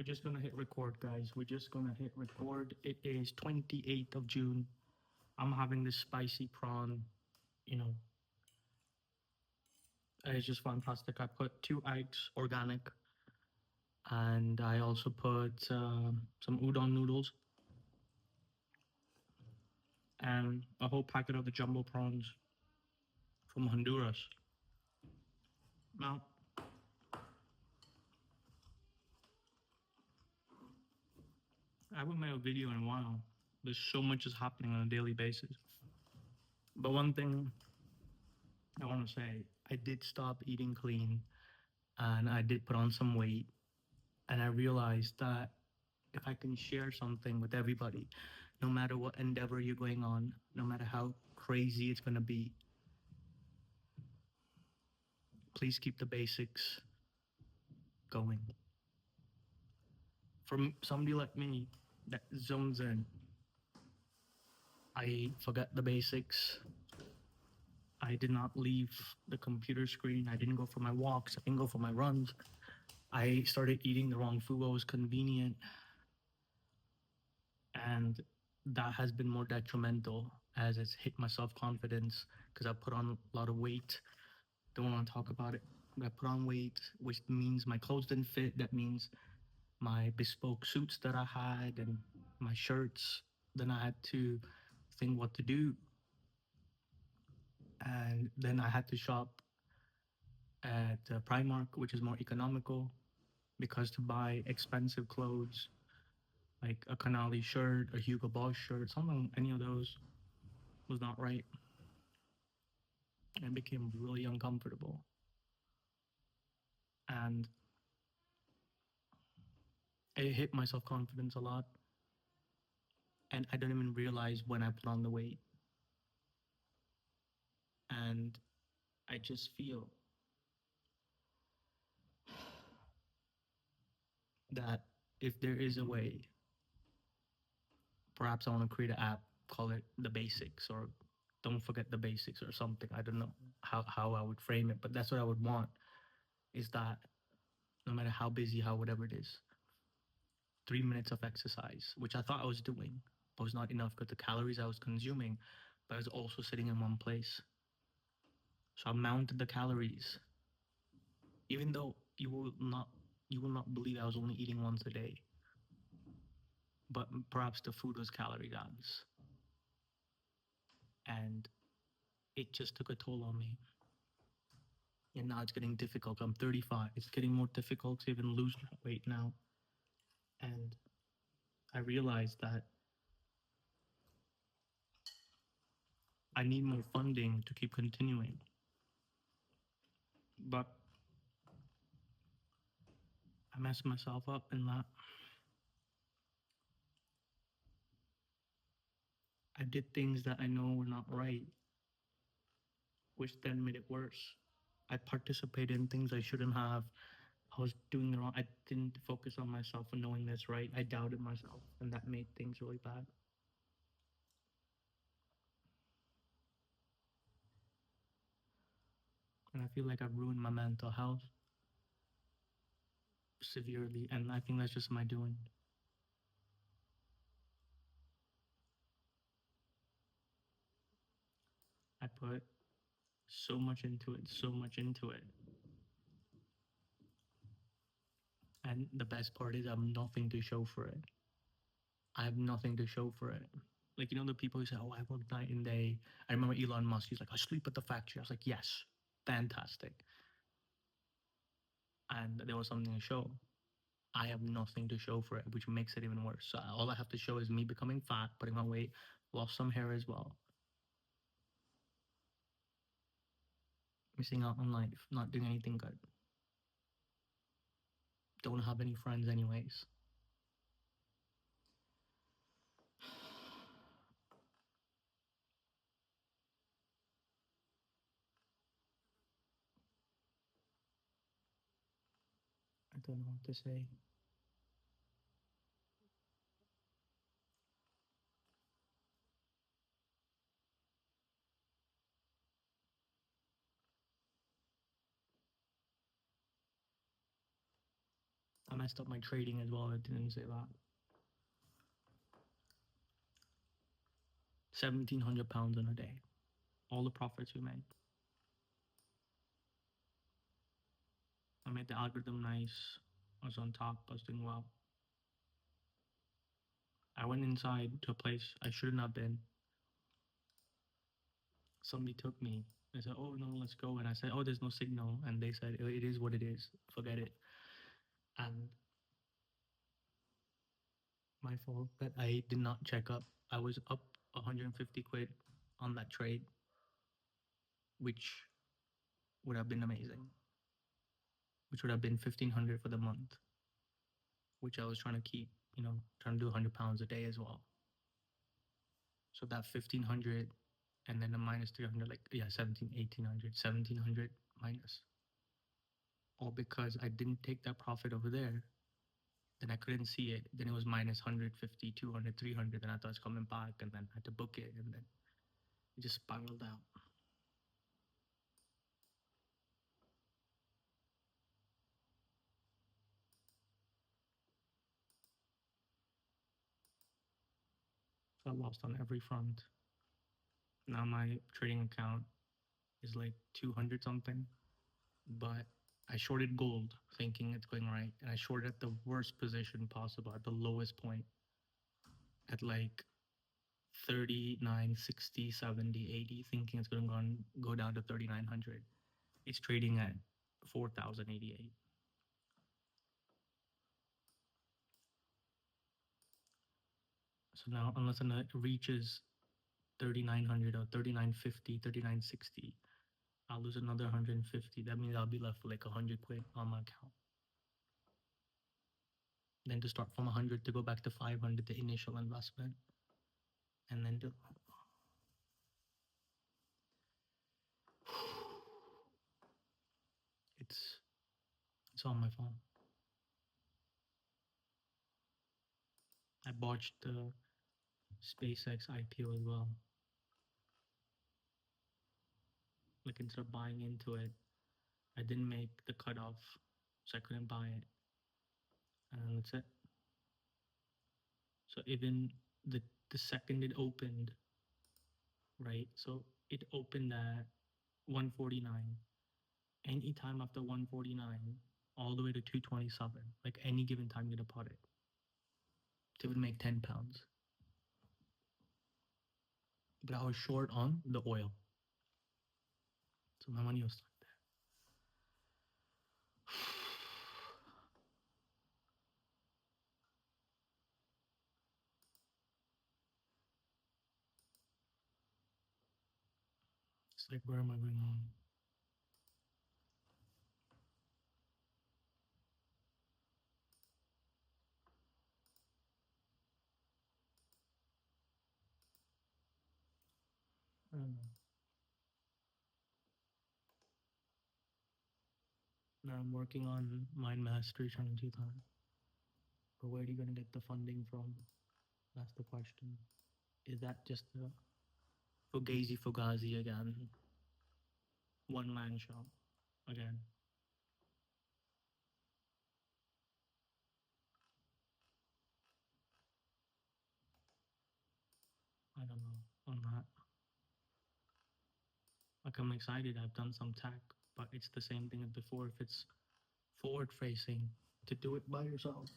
We're just gonna hit record, guys. We're just gonna hit record. It is 28th of June. I'm having this spicy prawn, you know, it's just fantastic. I put 2 eggs, organic, and I also put some udon noodles and a whole packet of the jumbo prawns from Honduras. Now, I haven't made a video in a while. There's so much is happening on a daily basis. But one thing I want to say, I did stop eating clean and I did put on some weight. And I realized that if I can share something with everybody, no matter what endeavor you're going on, no matter how crazy it's going to be, please keep the basics going. For somebody like me that zones in, I forgot the basics. I did not leave the computer screen. I didn't go for my walks. I didn't go for my runs. I started eating the wrong food. What was convenient. And that has been more detrimental as it's hit my self-confidence because I put on a lot of weight. Don't want to talk about it. But I put on weight, which means my clothes didn't fit. That means my bespoke suits that I had and my shirts. Then I had to think what to do. And then I had to shop at Primark, which is more economical, because to buy expensive clothes like a Canali shirt, a Hugo Boss shirt, something, any of those was not right. And it became really uncomfortable. And it hit my self confidence a lot. And I didn't even realize when I put on the weight. And I just feel that if there is a way, perhaps I want to create an app, call it The Basics or Don't Forget the Basics or something. I don't know how I would frame it, but that's what I would want is that no matter how busy, how whatever it is, 3 minutes of exercise, which I thought I was doing, but was not enough because the calories I was consuming, but I was also sitting in one place. So I mounted the calories, even though you will not believe I was only eating once a day. But perhaps the food was calorie dense. And it just took a toll on me. And now it's getting difficult. I'm 35. It's getting more difficult to even lose weight now. And I realized that I need more funding to keep continuing. But I messed myself up in that I did things that I know were not right, which then made it worse. I participated in things I shouldn't have. I was doing the wrong. I didn't focus on myself and knowing this right. I doubted myself, and that made things really bad. And I feel like I've ruined my mental health severely, and I think that's just my doing. I put so much into it, so much into it. And the best part is I have nothing to show for it. I have nothing to show for it. Like, you know, the people who say, oh, I work night and day. I remember Elon Musk, he's like, I sleep at the factory. I was like, yes, fantastic. And there was something to show. I have nothing to show for it, which makes it even worse. So all I have to show is me becoming fat, putting on weight, lost some hair as well. Missing out on life, not doing anything good. Don't have any friends anyways. I don't know what to say. I messed messed up my trading as well. I didn't say that. £1,700 in a day. All the profits we made. I made the algorithm nice. I was on top. I was doing well. I went inside to a place I shouldn't have been. Somebody took me. They said, "Oh no, let's go." And I said, "Oh, there's no signal." And they said, "It is what it is. Forget it." And my fault that I did not check up. I was up 150 quid on that trade, which would have been amazing. Which would have been 1,500 for the month, which I was trying to keep. Trying to do £100 a day as well. So that 1,500 and then a minus 300, like, yeah, 1,700 minus. All because I didn't take that profit over there. Then I couldn't see it. Then it was minus 150, 200, 300. Then I thought it was coming back, and then I had to book it, and then it just spiraled out. So I lost on every front. Now my trading account is like 200 something, but I shorted gold thinking it's going right, and I shorted at the worst position possible, at the lowest point, at like 39, 60, 70, 80, thinking it's going to go down to 3,900. It's trading at 4,088. So now, unless it reaches 3,900 or 3,950, 3,960, I'll lose another 150. That means I'll be left with like 100 quid on my account. Then to start from 100 to go back to 500, the initial investment, and then to it's it's on my phone. I botched the SpaceX IPO as well. Like, instead of buying into it, I didn't make the cutoff, so I couldn't buy it, and that's it. So even the second it opened, right? So it opened at 149. Any time after 149, all the way to 227, like any given time you're gonna put it, it would make £10. But I was short on the oil, so my money was stuck there. It's like, where am I going wrong? I don't know. Now I'm working on mind mastery, trying to do that. But where are you gonna get the funding from? That's the question. Is that just a Fugazi again? One man show again? I don't know on that. Like, I'm excited. I've done some tech, but it's the same thing as before. If it's forward facing, to do it by yourself,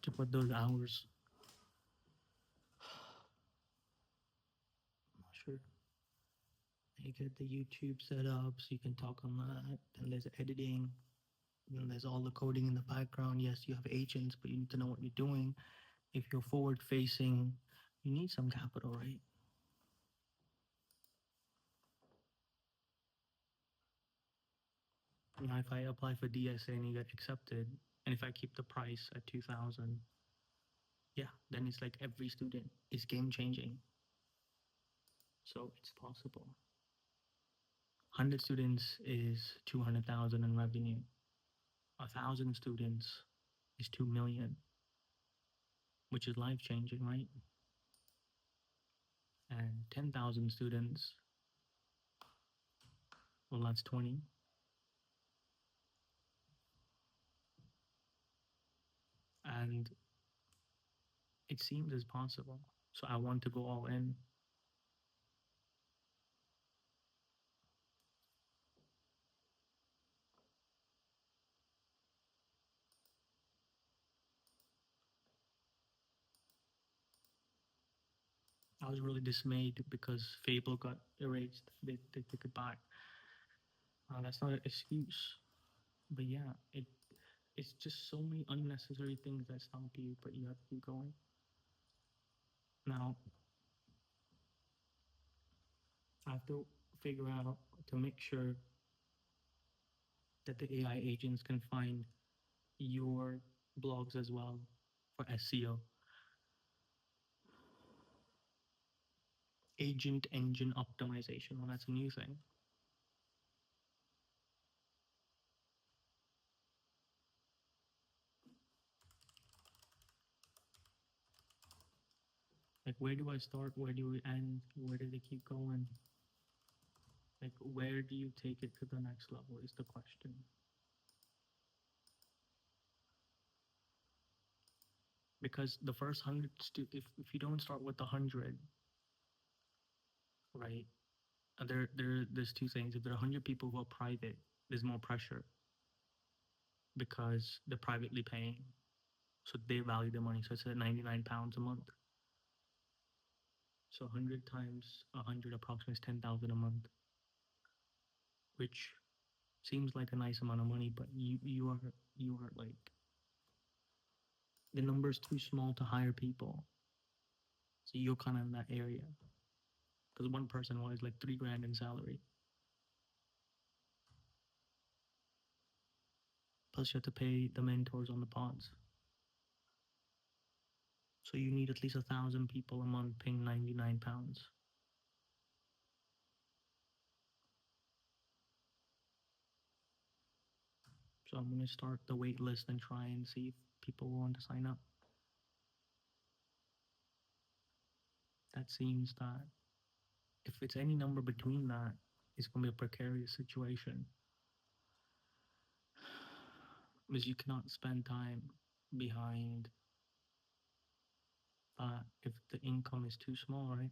to put those hours. I'm not sure. You get the YouTube set up so you can talk on that. Then there's editing. Then there's all the coding in the background. Yes, you have agents, but you need to know what you're doing. If you're forward facing, you need some capital, right? If I apply for DSA and you get accepted, and if I keep the price at 2,000, yeah, then it's like every student is game changing. So it's possible. 100 students is 200,000 in revenue. 1,000 students is 2 million, which is life changing, right? And 10,000 students Well, that's 20. And it seems as possible. So I want to go all in. I was really dismayed because Fable got erased. They took it back. That's not an excuse. But yeah, it's just so many unnecessary things that stop you, but you have to keep going. Now, I have to figure out to make sure that the AI agents can find your blogs as well for SEO. Agent engine optimization. Well, that's a new thing. Like, where do I start? Where do we end? Where do they keep going? Like, where do you take it to the next level is the question. Because the first 100, if you don't start with the 100, right? There's two things. If there are 100 people who are private, there's more pressure because they're privately paying. So they value the money. So it's at £99 a month. So 100 times 100 approximately is 10,000 a month, which seems like a nice amount of money, but you are like the number is too small to hire people. So you're kind of in that area because one person was like 3 grand in salary. Plus you have to pay the mentors on the pods. So you need at least 1,000 people a month paying £99. So I'm gonna start the wait list and try and see if people want to sign up. That seems that if it's any number between that, it's gonna be a precarious situation because you cannot spend time behind that if the income is too small, right?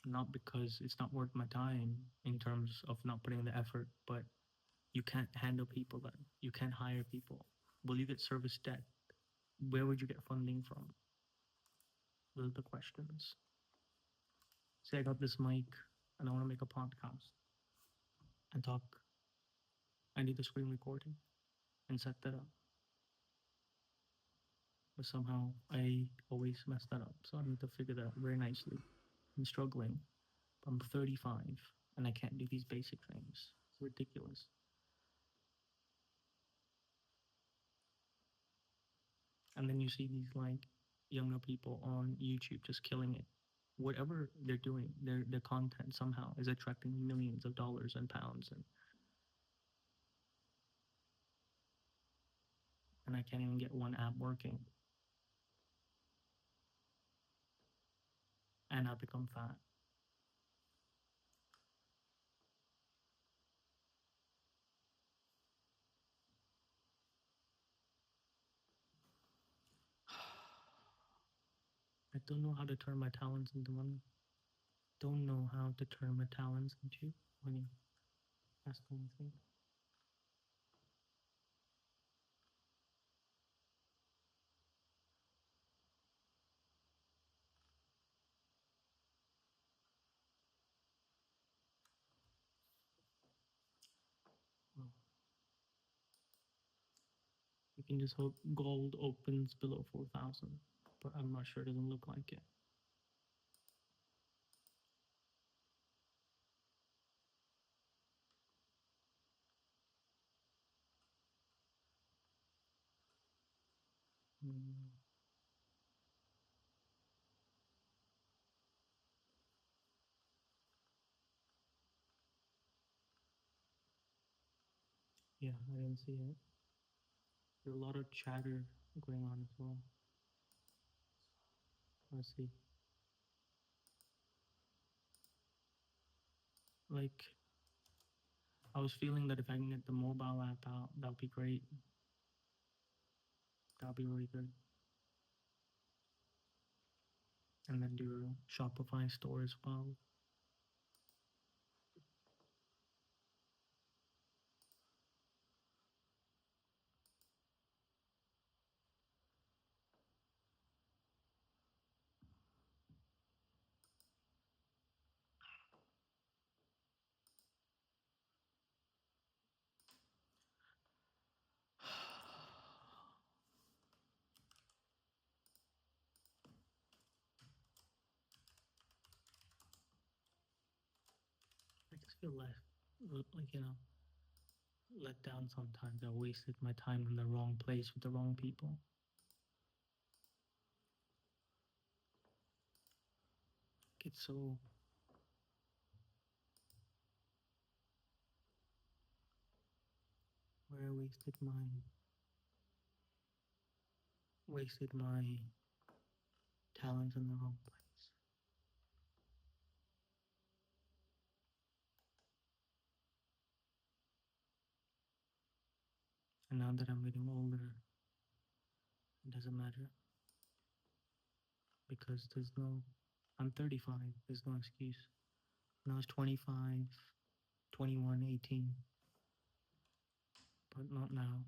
Not because it's not worth my time in terms of not putting the effort, but you can't handle people then. You can't hire people. Will you get service debt? Where would you get funding from? Those are the questions. Say I got this mic and I want to make a podcast and talk. I need the screen recording and set that up. But somehow I always mess that up. So I need to figure that out very nicely. I'm struggling. I'm 35 and I can't do these basic things. It's ridiculous. And then you see these like younger people on YouTube just killing it. Whatever they're doing, their content somehow is attracting millions of dollars and pounds, and I can't even get one app working, and I become fat. I don't know how to turn my talents into money. Don't know how to turn my talents into money. That's the only thing. Well, you can just hope gold opens below 4,000, but I'm not sure. It doesn't look like it. Mm, yeah, I didn't see it. There's a lot of chatter going on as well. Let's see. Like, I was feeling that if I can get the mobile app out, that would be great. That would be really good. And then do a Shopify store as well. I just feel like, let down sometimes. I wasted my time in the wrong place with the wrong people. It's so where I wasted my talents in the wrong place. And now that I'm getting older, it doesn't matter because I'm 35. There's no excuse. When I was 25, 21, 18, but not now.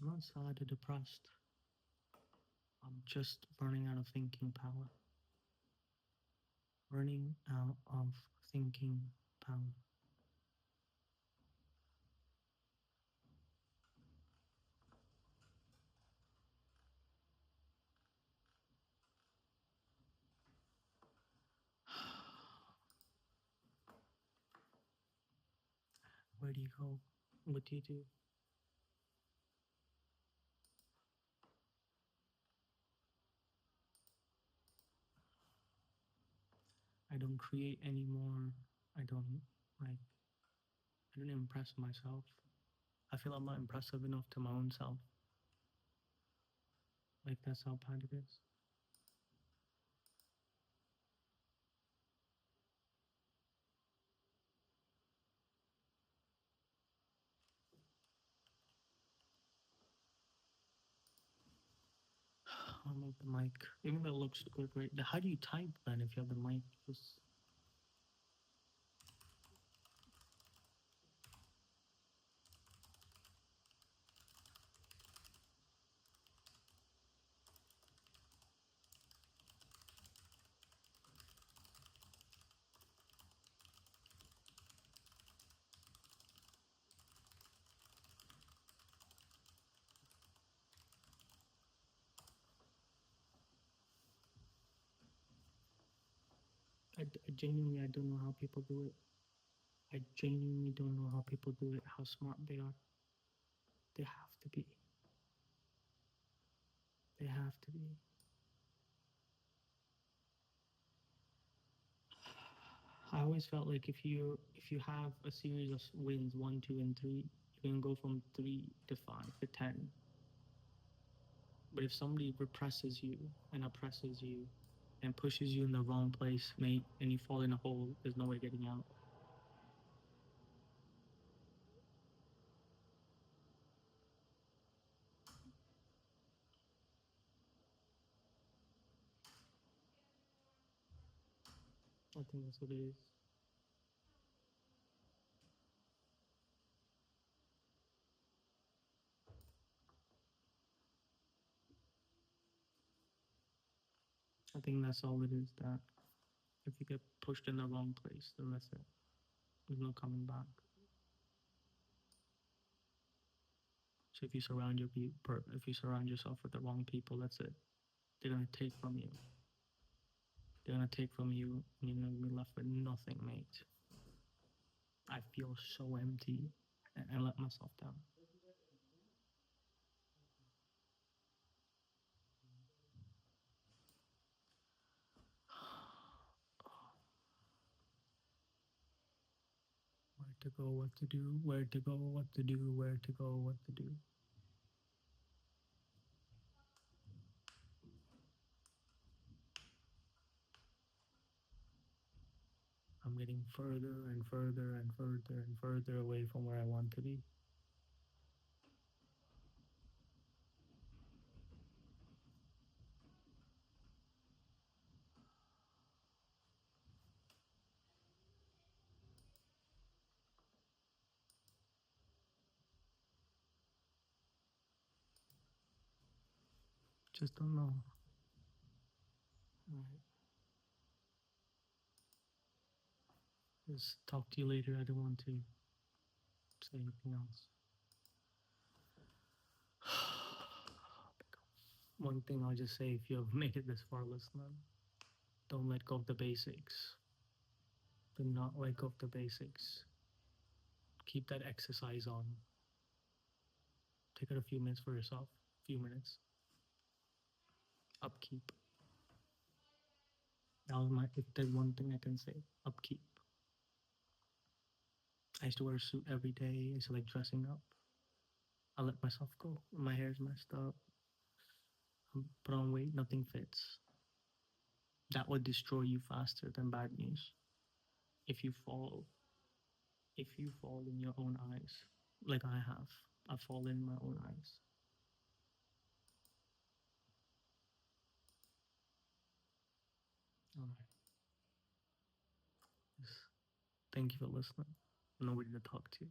I'm not sad or depressed. I'm just running out of thinking power. Running out of thinking power. Where do you go? What do you do? I don't create anymore. I don't like I don't impress myself. I feel I'm not impressive enough to my own self. Like that's how bad it is. I'll move the mic. Even though it looks good, right? How do you type then if you have the mic? Just I genuinely I don't know how people do it. I genuinely don't know how people do it. How smart they are. They have to be. They have to be. I always felt like if you have a series of wins 1, 2, and 3, you can go from 3 to 5 to 10. But if somebody represses you and oppresses you and pushes you in the wrong place, mate, and you fall in a hole, there's no way getting out. I think that's what it is. I think that's all it is. That if you get pushed in the wrong place, then that's it. There's no coming back. So if you surround yourself with the wrong people, that's it. They're gonna take from you. They're gonna take from you, and you're gonna be left with nothing, mate. I feel so empty, and let myself down. Where to go, what to do, where to go, what to do, where to go, what to do. I'm getting further and further and further and further away from where I want to be. Just don't know. All right. Just talk to you later. I don't want to say anything else. One thing I'll just say, if you have made it this far listening, don't let go of the basics. Do not let go of the basics. Keep that exercise on. Take out a few minutes for yourself. A few minutes. Upkeep. That was my, if there's one thing I can say, upkeep. I used to wear a suit every day. I used to like dressing up. I let myself go. My hair's messed up. I put on weight, nothing fits. That would destroy you faster than bad news. If you fall, if you fall in your own eyes, like I have, I fall in my own eyes. All right. Just thank you for listening. Nobody to talk to.